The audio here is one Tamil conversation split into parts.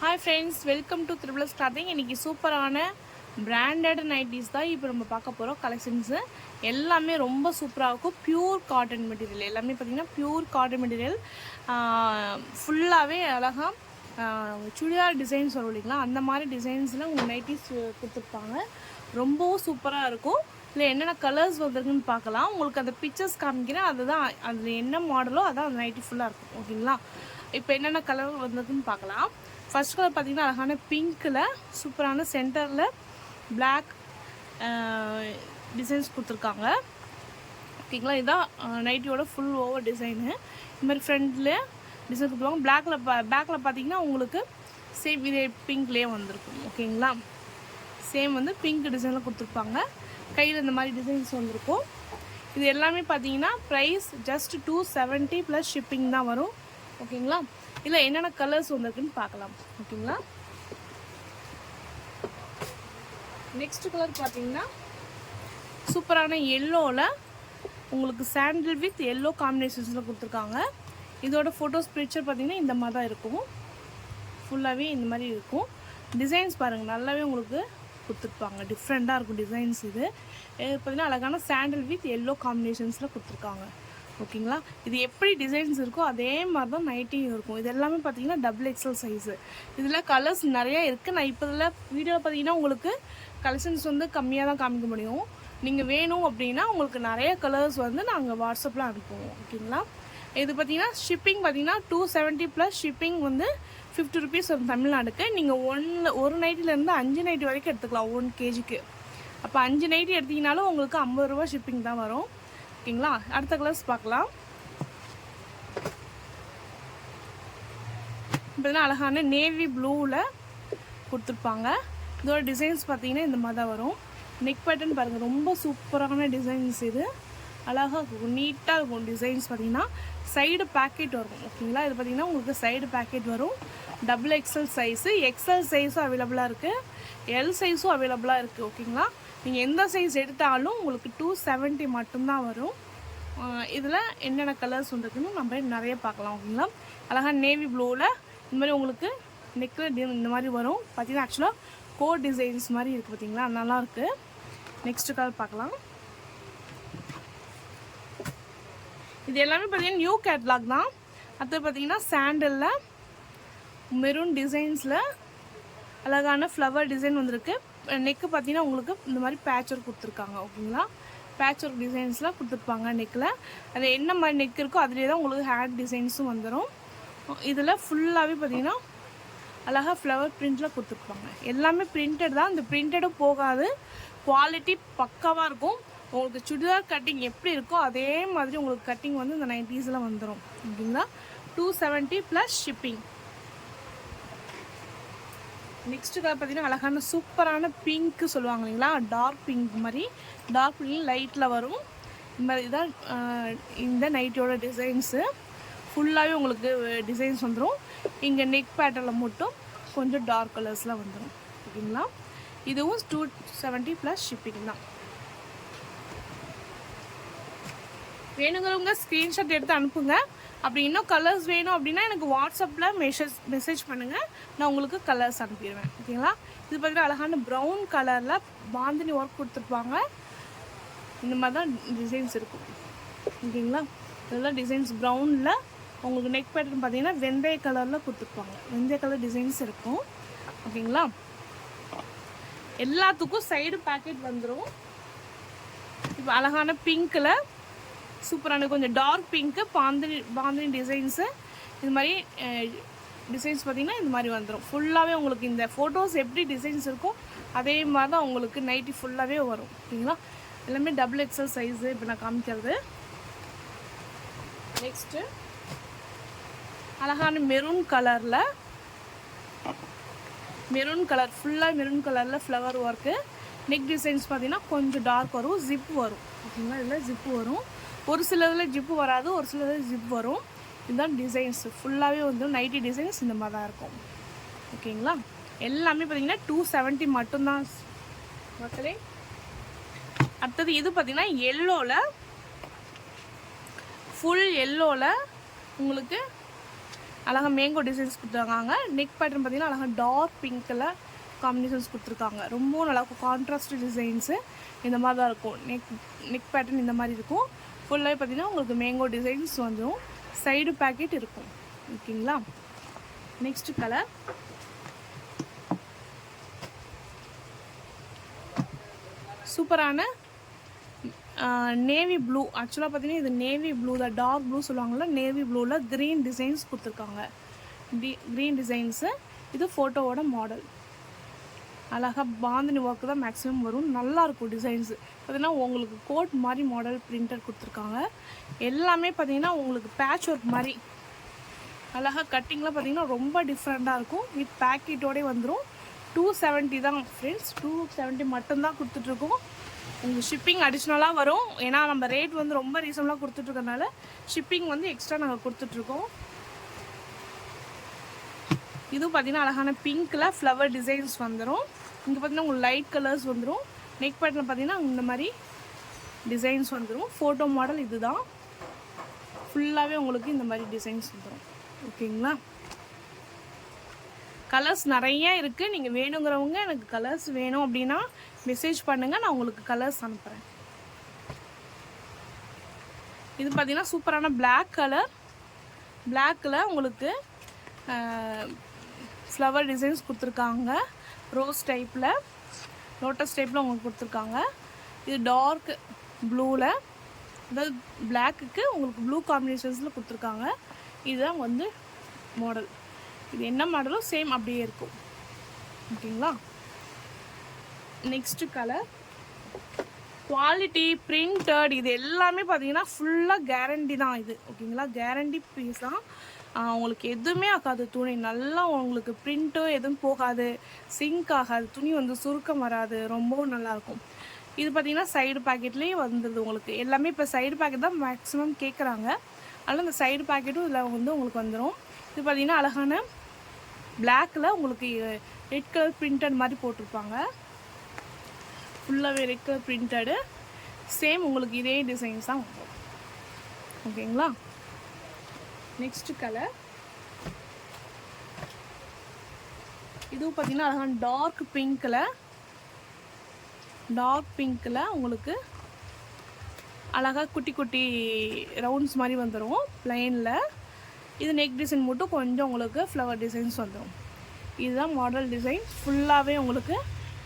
Hi friends, welcome to Triples clothing. இன்றைக்கி சூப்பரான பிராண்டட் நைட்டிஸ் தான் இப்போ நம்ம பார்க்க போகிறோம். கலெக்ஷன்ஸு எல்லாமே ரொம்ப சூப்பராக இருக்கும். பியூர் காட்டன் மெட்டீரியல் எல்லாமே பார்த்திங்கன்னா பியூர் காட்டன் மெட்டீரியல். ஃபுல்லாகவே அழகாக சுடிதார் டிசைன்ஸ் வரும் இல்லைங்களா, அந்த மாதிரி டிசைன்ஸில் உங்களுக்கு நைட்டிஸ் கொடுத்துருப்பாங்க. ரொம்பவும் சூப்பராக இருக்கும். இல்லை என்னென்ன கலர்ஸ் வந்திருக்குன்னு பார்க்கலாம். உங்களுக்கு அந்த பிக்சர்ஸ் காமிக்கிறேன், அதுதான் அதில் என்ன மாடலோ அதான் அந்த நைட்டி ஃபுல்லாக இருக்கும். ஓகேங்களா, இப்போ என்னென்ன கலர் வந்திருக்குன்னு பார்க்கலாம். ஃபர்ஸ்ட் கலர் பார்த்திங்கன்னா அழகான பிங்க்கில் சூப்பரான சென்டரில் பிளாக் டிசைன்ஸ் கொடுத்துருக்காங்க. ஓகேங்களா, இதுதான் நைட்டியோட ஃபுல் ஓவர் டிசைனு. இது மாதிரி ஃப்ரண்ட்டில் டிசைன் கொடுத்துருவாங்க. பேக்கில் பார்த்திங்கன்னா உங்களுக்கு சேம் இதே பிங்க்லேயே வந்திருக்கும். ஓகேங்களா, சேம் வந்து பிங்க் டிசைனில் கொடுத்துருப்பாங்க. கையில் இந்த மாதிரி டிசைன்ஸ் வந்திருக்கும். இது எல்லாமே பார்த்தீங்கன்னா ப்ரைஸ் ஜஸ்ட் 270 ப்ளஸ் ஷிப்பிங் தான் வரும். ஓகேங்களா, இல்லை என்னென்ன கலர்ஸ் வந்திருக்குன்னு பார்க்கலாம். ஓகேங்களா, நெக்ஸ்ட் கலர் பார்த்தீங்கன்னா சூப்பரான எல்லோவில் உங்களுக்கு சாண்டில் வித் எல்லோ காம்பினேஷன்ஸில் கொடுத்துருக்காங்க. இதோட ஃபோட்டோஸ் பிக்சர் பார்த்தீங்கன்னா இந்த மாதிரி தான் இருக்கும். ஃபுல்லாகவே இந்த மாதிரி இருக்கும். டிசைன்ஸ் பாருங்கள், நல்லாவே உங்களுக்கு கொடுத்துருப்பாங்க. டிஃப்ரெண்ட்டாக இருக்கும் டிசைன்ஸ். இது பார்த்தீங்கன்னா அழகான சாண்டில் வித் எல்லோ காம்பினேஷன்ஸில் கொடுத்துருக்காங்க. ஓகேங்களா, இது எப்படி டிசைன்ஸ் இருக்கோ அதே மாதிரி தான் நைட்டியும் இருக்கும். இது எல்லாமே பார்த்தீங்கன்னா XXL சைஸு. இதில் கலர்ஸ் நிறையா இருக்குது. நான் இப்போ இதில் வீடியோவில் பார்த்தீங்கன்னா உங்களுக்கு கலெக்ஷன்ஸ் வந்து கம்மியாக தான் காமிக்க முடியும். நீங்கள் வேணும் அப்படின்னா உங்களுக்கு நிறைய கலர்ஸ் வந்து நாங்கள் வாட்ஸ்அப்பில் அனுப்புவோம். ஓகேங்களா, இது பார்த்தீங்கன்னா ஷிப்பிங் பார்த்தீங்கன்னா 270 ப்ளஸ் ஷிப்பிங் வந்து 50 ருபீஸ் வரும் தமிழ்நாடுக்கு. நீங்கள் ஒரு நைட்டிலேருந்து 5 நைட்டி வரைக்கும் எடுத்துக்கலாம் 1 kgக்கு. அப்போ 5 நைட்டி எடுத்திங்கனாலும் உங்களுக்கு 50 ரூபா ஷிப்பிங் தான் வரும். ஓகேங்களா, அடுத்த கலர்ஸ் பார்க்கலாம். இப்போதான் அழகான நேவி ப்ளூவில் கொடுத்துருப்பாங்க. இதோட டிசைன்ஸ் பார்த்தீங்கன்னா இந்த மாதிரி தான் வரும். நெக் பேட்டர்ன் பாருங்கள், ரொம்ப சூப்பரான டிசைன்ஸ். இது அழகாக இருக்கும், நீட்டாக இருக்கும். டிசைன்ஸ் பார்த்தீங்கன்னா சைடு பேக்கெட் வரும். ஓகேங்களா, இது பார்த்தீங்கன்னா உங்களுக்கு சைடு பேக்கெட் வரும். XXL சைஸு, XL சைஸும் அவைலபிளாக இருக்குது, எல் சைஸும் அவைலபிளாக இருக்குது. ஓகேங்களா, நீங்கள் எந்த சைஸ் எடுத்தாலும் உங்களுக்கு 270 மட்டும்தான் வரும். இதில் என்னென்ன கலர்ஸ் வந்துருக்குன்னு நம்ம நிறைய பார்க்கலாம். ஓகேங்களா, அழகாக நேவி ப்ளூவில் இந்த மாதிரி உங்களுக்கு நெக்கில் இந்த மாதிரி வரும். பார்த்தீங்கன்னா ஆக்சுவலாக கோட் டிசைன்ஸ் மாதிரி இருக்குது. பார்த்தீங்களா, நல்லாயிருக்கு. நெக்ஸ்ட் கலர் பார்க்கலாம். இது எல்லாமே பார்த்தீங்கன்னா நியூ கேட்லாக் தான். அடுத்து பார்த்தீங்கன்னா சாண்டலில் மெரூன் டிசைன்ஸில் அழகான ஃப்ளவர் டிசைன் வந்திருக்கு. நெக்கு பார்த்தீங்கன்னா உங்களுக்கு இந்த மாதிரி பேட்ச் ஒர்க் கொடுத்துருக்காங்க. ஓகேங்களா, பேட்ச் ஒர்க் டிசைன்ஸ்லாம் கொடுத்துருப்பாங்க நெக்கில். அது என்ன மாதிரி நெக் இருக்கோ அதுலேயே தான் உங்களுக்கு ஹேண்ட் டிசைன்ஸும் வந்துடும். இதில் ஃபுல்லாகவே பார்த்தீங்கன்னா அழகாக ஃப்ளவர் பிரிண்டில் கொடுத்துருப்பாங்க. எல்லாமே பிரிண்டட் தான். இந்த பிரிண்டடும் போகாது, குவாலிட்டி பக்காவாக இருக்கும். உங்களுக்கு சுடிதார் கட்டிங் எப்படி இருக்கோ அதே மாதிரி உங்களுக்கு கட்டிங் வந்து இந்த 90s வந்துடும். ஓகேங்களா, 270 ப்ளஸ் ஷிப்பிங். நெக்ஸ்ட் கலர் பார்த்தீங்கன்னா அழகான சூப்பரான பிங்க்கு சொல்லுவாங்க இல்லைங்களா, டார்க் பிங்க் மாதிரி. டார்க் பிங்க் லைட்டில் வரும். இந்த மாதிரி தான் இந்த நைட்டியோட டிசைன்ஸு. ஃபுல்லாகவே உங்களுக்கு டிசைன்ஸ் வந்துடும். இங்கே நெக் பேட்டர்னில் மட்டும் கொஞ்சம் டார்க் கலர்ஸில் வந்துடும். ஓகேங்களா, இதுவும் 270 ப்ளஸ் ஷிப்பிங் தான். வேணுங்கிறவங்க ஸ்க்ரீன்ஷாட் எடுத்து அனுப்புங்க. அப்படி இன்னும் கலர்ஸ் வேணும் அப்படின்னா எனக்கு வாட்ஸ்அப்பில் மெசேஜ் பண்ணுங்கள், நான் உங்களுக்கு கலர்ஸ் அனுப்பிடுவேன். ஓகேங்களா, இது பார்த்தீங்கன்னா அழகான ப்ரௌன் கலரில் பாந்தினி ஒர்க் கொடுத்துருப்பாங்க. இந்த மாதிரி தான் டிசைன்ஸ் இருக்கும். ஓகேங்களா, இதெல்லாம் டிசைன்ஸ் ப்ரௌனில் உங்களுக்கு நெக் பேட்டர்ன் பார்த்தீங்கன்னா வெந்தய கலரில் கொடுத்துருப்பாங்க. வெந்தய கலர் டிசைன்ஸ் இருக்கும். ஓகேங்களா, எல்லாத்துக்கும் சைடு பேக்கெட் வந்துடும். இப்போ அழகான பிங்க்கில் சூப்பரான கொஞ்சம் டார்க் பிங்க்கு பாந்தினி டிசைன்ஸு. இது மாதிரி டிசைன்ஸ் பார்த்திங்கன்னா இந்த மாதிரி வந்துடும். ஃபுல்லாகவே உங்களுக்கு இந்த ஃபோட்டோஸ் எப்படி டிசைன்ஸ் இருக்கோ அதே மாதிரி தான் உங்களுக்கு நைட்டி ஃபுல்லாகவே வரும். ஓகேங்களா, எல்லாமே XXL சைஸு இப்போ நான் காமிக்கிறது. நெக்ஸ்ட்டு அழகான மெரூன் கலரில், மெரூன் கலர் ஃபுல்லாக மெரூன் கலரில் ஃப்ளவர் ஒர்க்கு. நெக் டிசைன்ஸ் பார்த்திங்கன்னா கொஞ்சம் டார்க் வரும், ஜிப் வரும். ஓகேங்களா, இதில் ஜிப்பு வரும். ஒரு சிலதில் ஜிப்பு வராது, ஒரு சிலதில் ஜிப் வரும். இதுதான் டிசைன்ஸ். ஃபுல்லாகவே வந்து நைட்டி டிசைன்ஸ் இந்த மாதிரி தான் இருக்கும். ஓகேங்களா, எல்லாமே பார்த்திங்கன்னா 270 மட்டும்தான் மக்களே. அடுத்தது இது பார்த்திங்கன்னா எல்லோவில், ஃபுல் எல்லோவில் உங்களுக்கு அழகாக மேங்கோ டிசைன்ஸ் கொடுத்துருக்காங்க. நெக் பேட்டர்ன் பார்த்திங்கன்னா அழகாக டார்க் பிங்க்கில் காம்பினேஷன்ஸ் கொடுத்துருக்காங்க. ரொம்பவும் நல்லாயிருக்கும். கான்ட்ராஸ்ட் டிசைன்ஸு இந்த மாதிரி தான் இருக்கும். நெக் பேட்டர்ன் இந்த மாதிரி இருக்கும். ஃபுல்லாகவே பார்த்திங்கன்னா உங்களுக்கு மேங்கோ டிசைன்ஸ் வந்துடும். சைடு பேக்கெட் இருக்கும். ஓகேங்களா. நெக்ஸ்ட் கலர் சூப்பரான நேவி ப்ளூ. ஆக்சுவலாக பார்த்தீங்கன்னா இது நேவி ப்ளூ தான், டார்க் ப்ளூ சொல்லுவாங்கள்ல, நேவி ப்ளூவில் க்ரீன் டிசைன்ஸ் கொடுத்துருக்காங்க. Green designs. இது ஃபோட்டோவோட மாடல். அழகாக பாந்தினி ஒர்க்கு தான் மேக்ஸிமம் வரும். நல்லாயிருக்கும் டிசைன்ஸு. பார்த்தீங்கன்னா உங்களுக்கு கோட் மாதிரி மாடல் பிரிண்டட் கொடுத்துருக்காங்க. எல்லாமே பார்த்தீங்கன்னா உங்களுக்கு பேட்ச் ஒர்க் மாதிரி அழகாக கட்டிங்லாம் பார்த்தீங்கன்னா ரொம்ப டிஃப்ரெண்ட்டாக இருக்கும். வித் பேக்கெட்டோடே வந்துடும். 270 தான் ஃப்ரெண்ட்ஸ். 270 மட்டும்தான் கொடுத்துட்ருக்கோம். உங்களுக்கு ஷிப்பிங் அடிஷ்னலாக வரும். ஏன்னா நம்ம ரேட் வந்து ரொம்ப ரீசனபிளாக கொடுத்துட்ருக்கனால ஷிப்பிங் வந்து எக்ஸ்ட்ரா நாங்கள் கொடுத்துட்ருக்கோம். இது பார்த்திங்கன்னா அழகான பிங்க்கில் ஃப்ளவர் டிசைன்ஸ் வந்துடும். இங்கே பார்த்திங்கன்னா உங்களுக்கு லைட் கலர்ஸ் வந்துடும். நெக் பேட்டர்ன் பார்த்திங்கன்னா இந்த மாதிரி டிசைன்ஸ் வந்துடும். ஃபோட்டோ மாடல் இது தான். ஃபுல்லாகவே உங்களுக்கு இந்த மாதிரி டிசைன்ஸ் வந்துடும். ஓகேங்களா. கலர்ஸ் நிறையா இருக்குது. நீங்கள் வேணுங்கிறவங்க எனக்கு கலர்ஸ் வேணும் அப்படின்னா மெசேஜ் பண்ணுங்கள், நான் உங்களுக்கு கலர்ஸ் அனுப்புகிறேன். இது பார்த்திங்கன்னா சூப்பரான பிளாக் கலர். பிளாக்கில் உங்களுக்கு ஃப்ளவர் டிசைன்ஸ் கொடுத்துருக்காங்க. ரோஸ் டைப்பில், லோட்டஸ் டைப்பில் உங்களுக்கு கொடுத்துருக்காங்க. இது டார்க் ப்ளூவில், அதாவது பிளாக்குக்கு உங்களுக்கு ப்ளூ காம்பினேஷன்ஸில் கொடுத்துருக்காங்க. இதுதான் வந்து மாடல். இது என்ன மாடலோ சேம் அப்படியே இருக்கும். ஓகேங்களா. நெக்ஸ்ட்டு கலர் குவாலிட்டி பிரிண்டட் இது எல்லாமே பார்த்தீங்கன்னா ஃபுல்லாக கேரண்டி தான் இது. ஓகேங்களா. கேரண்டி பீஸ் தான். உங்களுக்கு எதுவுமே ஆகாது. துணி நல்லா உங்களுக்கு பிரிண்ட்டும் எதுவும் போகாது, சிங்க் ஆகாது, துணி வந்து சுருக்கம் வராது, ரொம்பவும் நல்லாயிருக்கும். இது பார்த்திங்கன்னா சைடு பேக்கெட்லேயே வந்துடுது உங்களுக்கு. எல்லாமே இப்போ சைடு பேக்கெட் தான் மேக்ஸிமம் கேட்குறாங்க. அதனால் இந்த சைடு பேக்கெட்டும் இதில் வந்து உங்களுக்கு வந்துடும். இது பார்த்திங்கன்னா அழகான பிளாக்கில் உங்களுக்கு ரெட் கலர் பிரிண்டட் மாதிரி போட்டிருப்பாங்க. ஃபுல்லாகவே ரெட் கலர் பிரிண்டடு. சேம் உங்களுக்கு இதே டிசைன்ஸ் தான் வரும். ஓகேங்களா. நெக்ஸ்ட் கலர் இதுவும் பார்த்தீங்கன்னா அழகான டார்க் பிங்க்கில் உங்களுக்கு அழகாக குட்டி குட்டி ரவுண்ட்ஸ் மாதிரி வந்துடும் ப்ளைனில். இது நெக் டிசைன் மட்டும் கொஞ்சம் உங்களுக்கு ஃப்ளவர் டிசைன்ஸ் வந்துடும். இதுதான் மாடல் டிசைன். ஃபுல்லாகவே உங்களுக்கு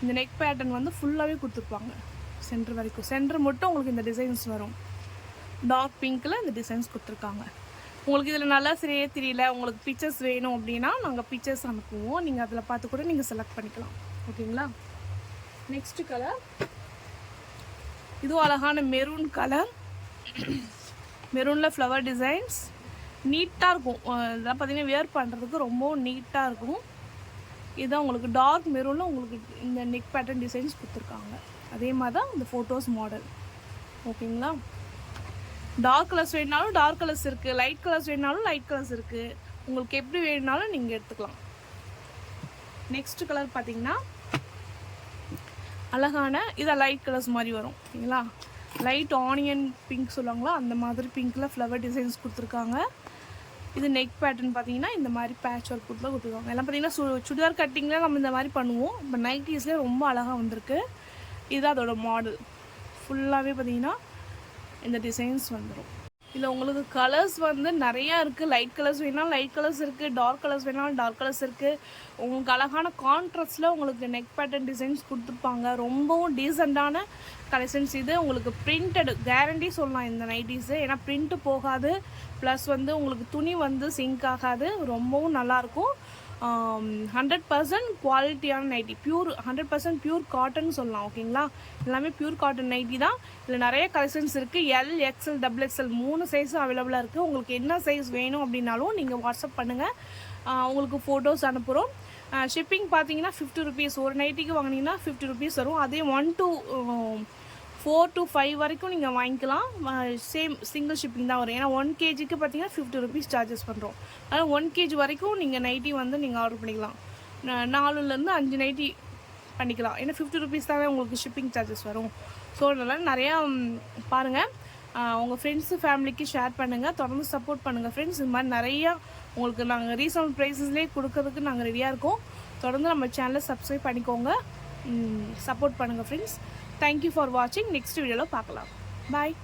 இந்த நெக் பேட்டர்ன் வந்து ஃபுல்லாகவே கொடுத்துருப்பாங்க சென்டர் வரைக்கும். சென்டர் மட்டும் உங்களுக்கு இந்த டிசைன்ஸ் வரும். டார்க் பிங்க்கில் இந்த டிசைன்ஸ் கொடுத்துருக்காங்க. உங்களுக்கு இதில் நல்லா சரியே தெரியல, உங்களுக்கு பிக்சர்ஸ் வேணும் அப்படின்னா நாங்கள் பிக்சர்ஸ் அனுப்புவோம். நீங்கள் அதில் பார்த்து கூட நீங்கள் செலக்ட் பண்ணிக்கலாம். ஓகேங்களா. நெக்ஸ்ட் கலர் இதுவும் அழகான மெரூன் கலர். மெரூனில் ஃப்ளவர் டிசைன்ஸ் நீட்டாக இருக்கும். இதெல்லாம் பார்த்தீங்கன்னா வியர் பண்ணுறதுக்கு ரொம்பவும் நீட்டாக இருக்கும். இதுதான் உங்களுக்கு டார்க் மெரூனில் உங்களுக்கு இந்த நெக் பேட்டர்ன் டிசைன்ஸ் கொடுத்துருக்காங்க. அதே மாதிரி தான் இந்த ஃபோட்டோஸ் மாடல். ஓகேங்களா. டார்க் கலர்ஸ் வேணுனாலும் டார்க் கலர்ஸ் இருக்குது, லைட் கலர்ஸ் வேணுனாலும் லைட் கலர்ஸ் இருக்குது. உங்களுக்கு எப்படி வேணுனாலும் நீங்கள் எடுத்துக்கலாம். நெக்ஸ்ட் கலர் பார்த்தீங்கன்னா அழகான இதை லைட் கலர்ஸ் மாதிரி வரும். ஓகேங்களா. லைட் ஆனியன் பிங்க் சொல்லுவாங்களா, அந்த மாதிரி பிங்க்கில் ஃப்ளவர் டிசைன்ஸ் கொடுத்துருக்காங்க. இது நெக் பேட்டர்ன் பார்த்தீங்கன்னா இந்த மாதிரி பேட்ச் ஒர்க் கொடுத்துருக்காங்க. எல்லாம் பார்த்தீங்கன்னா சுடிதார் கட்டிங்கில் நம்ம இந்த மாதிரி பண்ணுவோம். இப்போ நைட்டிஸ்லேயே ரொம்ப அழகாக வந்திருக்கு. இதுதான் அதோட மாடல். ஃபுல்லாகவே பார்த்தீங்கன்னா இந்த டிசைன்ஸ் வந்துடும். இதில் உங்களுக்கு கலர்ஸ் வந்து நிறையா இருக்குது. லைட் கலர்ஸ் வேணாலும் லைட் கலர்ஸ் இருக்குது, டார்க் கலர்ஸ் வேணாலும் டார்க் கலர்ஸ் இருக்குது. உங்களுக்கு அழகான கான்ட்ராஸ்டில் உங்களுக்கு நெக் பேட்டர்ன் டிசைன்ஸ் கொடுத்துருப்பாங்க. ரொம்பவும் டீசெண்டான கலெக்ஷன்ஸ். இது உங்களுக்கு பிரிண்டடு கேரண்டி சொல்லலாம் இந்த நைட்டிஸு. ஏன்னா பிரிண்ட்டு போகாது, ப்ளஸ் வந்து உங்களுக்கு துணி வந்து சிங்க் ஆகாது. ரொம்பவும் நல்லாயிருக்கும். 100% குவாலிட்டியான நைட்டி. 100% பியூர் காட்டன் சொல்லலாம். ஓகேங்களா. எல்லாமே பியூர் காட்டன் நைட்டி தான். இதில் நிறைய கலெக்ஷன்ஸ் இருக்குது. எல், எக்ஸ்எல், XXL 3 சைஸும் அவைலபிளாக இருக்குது. உங்களுக்கு என்ன சைஸ் வேணும் அப்படின்னாலும் நீங்கள் வாட்ஸ்அப் பண்ணுங்கள். உங்களுக்கு ஃபோட்டோஸ் அனுப்புகிறோம். ஷிப்பிங் பார்த்தீங்கன்னா 50 ருபீஸ். ஒரு நைட்டிக்கு வாங்கினீங்கன்னா 50 ருபீஸ் வரும். அதே 1 to 4 to 5 வரைக்கும் நீங்கள் வாங்கிக்கலாம். சேம் சிங்கிள் ஷிப்பிங் தான் வரும். ஏன்னா 1 kgக்கு பார்த்தீங்கன்னா 50 ருபீஸ் சார்ஜஸ் பண்ணுறோம். அதனால் 1 kg வரைக்கும் நீங்கள் நைட்டி வந்து நீங்கள் ஆர்டர் பண்ணிக்கலாம். 4லேருந்து 5 நைட்டி பண்ணிக்கலாம். ஏன்னா 50 ருபீஸ் தானே உங்களுக்கு ஷிப்பிங் சார்ஜஸ் வரும். ஸோ அதனால் நிறையா பாருங்கள். உங்கள் ஃப்ரெண்ட்ஸு ஃபேமிலிக்கு ஷேர் பண்ணுங்கள். தொடர்ந்து சப்போர்ட் பண்ணுங்கள் ஃப்ரெண்ட்ஸ். இது மாதிரி நிறையா உங்களுக்கு நாங்கள் ரீசனபிள் ப்ரைஸஸ்லேயே கொடுக்கறதுக்கு நாங்கள் ரெடியாக இருக்கோம். தொடர்ந்து நம்ம சேனலை சப்ஸ்கிரைப் பண்ணிக்கோங்க, சப்போர்ட் பண்ணுங்கள் ஃப்ரெண்ட்ஸ். தேங்க்யூ ஃபார் வாட்சிங். நெக்ஸ்ட் வீடியோவில் பார்க்கலாம். பாய்.